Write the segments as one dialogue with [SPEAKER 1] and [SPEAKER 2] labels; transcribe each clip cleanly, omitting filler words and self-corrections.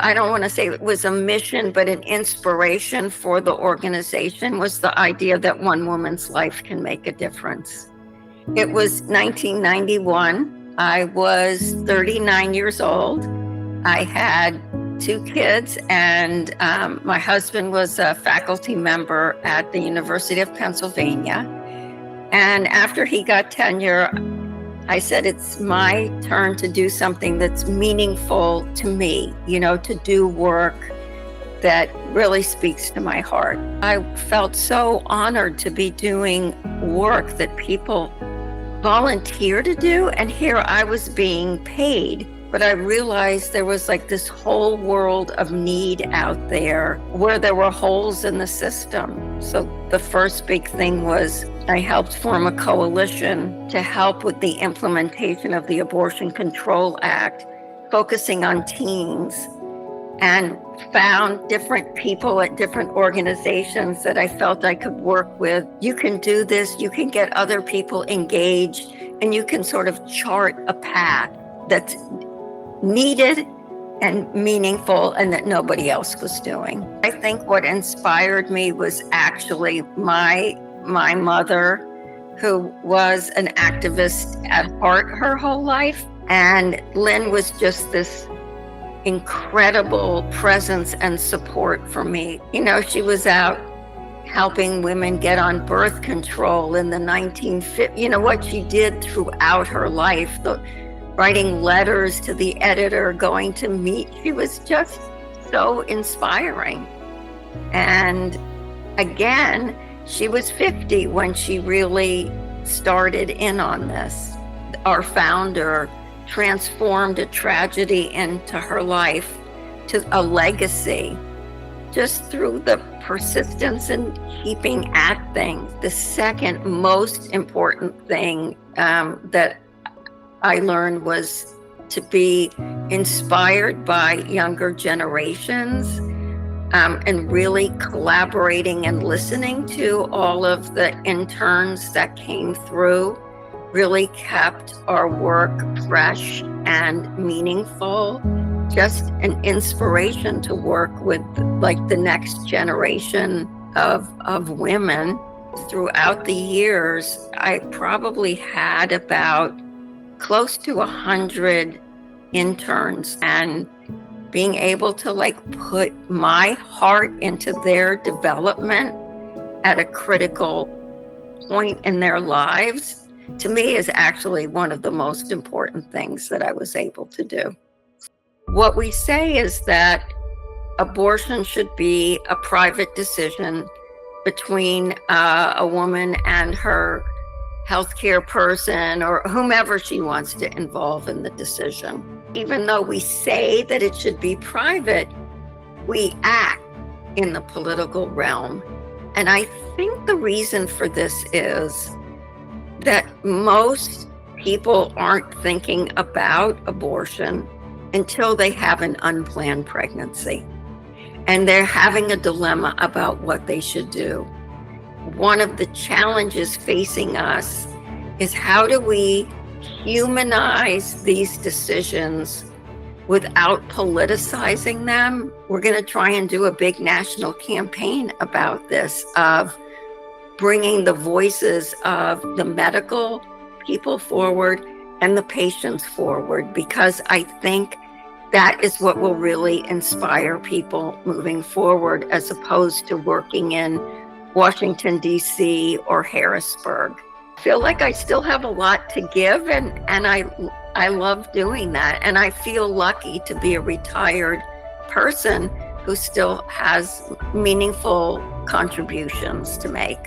[SPEAKER 1] I don't want to say it was a mission, but an inspiration for the organization was the idea that one woman's life can make a difference. It was 1991. I was 39 years old. I had 2 kids, and my husband was a faculty member at the University of Pennsylvania. And after he got tenure, I said, it's my turn to do something that's meaningful to me, to do work that really speaks to my heart. I felt so honored to be doing work that people volunteer to do, and here I was being paid. But I realized there was like this whole world of need out there where there were holes in the system. So the first big thing was I helped form a coalition to help with the implementation of the Abortion Control Act, focusing on teens, and found different people at different organizations that I felt I could work with. You can do this, you can get other people engaged, and you can sort of chart a path that's needed and meaningful and that nobody else was doing. I think what inspired me was actually my mother, who was an activist at heart her whole life. And Lynn was just this incredible presence and support for me. She was out helping women get on birth control in the 1950s. What she did throughout her life, writing letters to the editor, going to meet. She was just so inspiring. And again, she was 50 when she really started in on this. Our founder transformed a tragedy into her life to a legacy just through the persistence and keeping at things. The second most important thing that I learned was to be inspired by younger generations and really collaborating and listening to all of the interns that came through really kept our work fresh and meaningful. Just an inspiration to work with like the next generation of women. Throughout the years, I probably had about close to 100 interns, and being able to put my heart into their development at a critical point in their lives, to me is actually one of the most important things that I was able to do. What we say is that abortion should be a private decision between a woman and her healthcare person or whomever she wants to involve in the decision. Even though we say that it should be private, we act in the political realm. And I think the reason for this is that most people aren't thinking about abortion until they have an unplanned pregnancy. And they're having a dilemma about what they should do. One of the challenges facing us is how do we humanize these decisions without politicizing them? We're going to try and do a big national campaign about this, of bringing the voices of the medical people forward and the patients forward, because I think that is what will really inspire people moving forward, as opposed to working in Washington, D.C. or Harrisburg. I feel like I still have a lot to give, and I love doing that. And I feel lucky to be a retired person who still has meaningful contributions to make.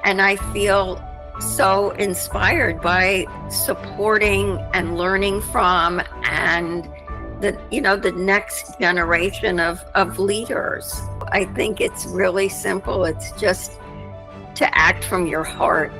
[SPEAKER 1] And I feel so inspired by supporting and learning from and the next generation of leaders. I think it's really simple. It's just to act from your heart.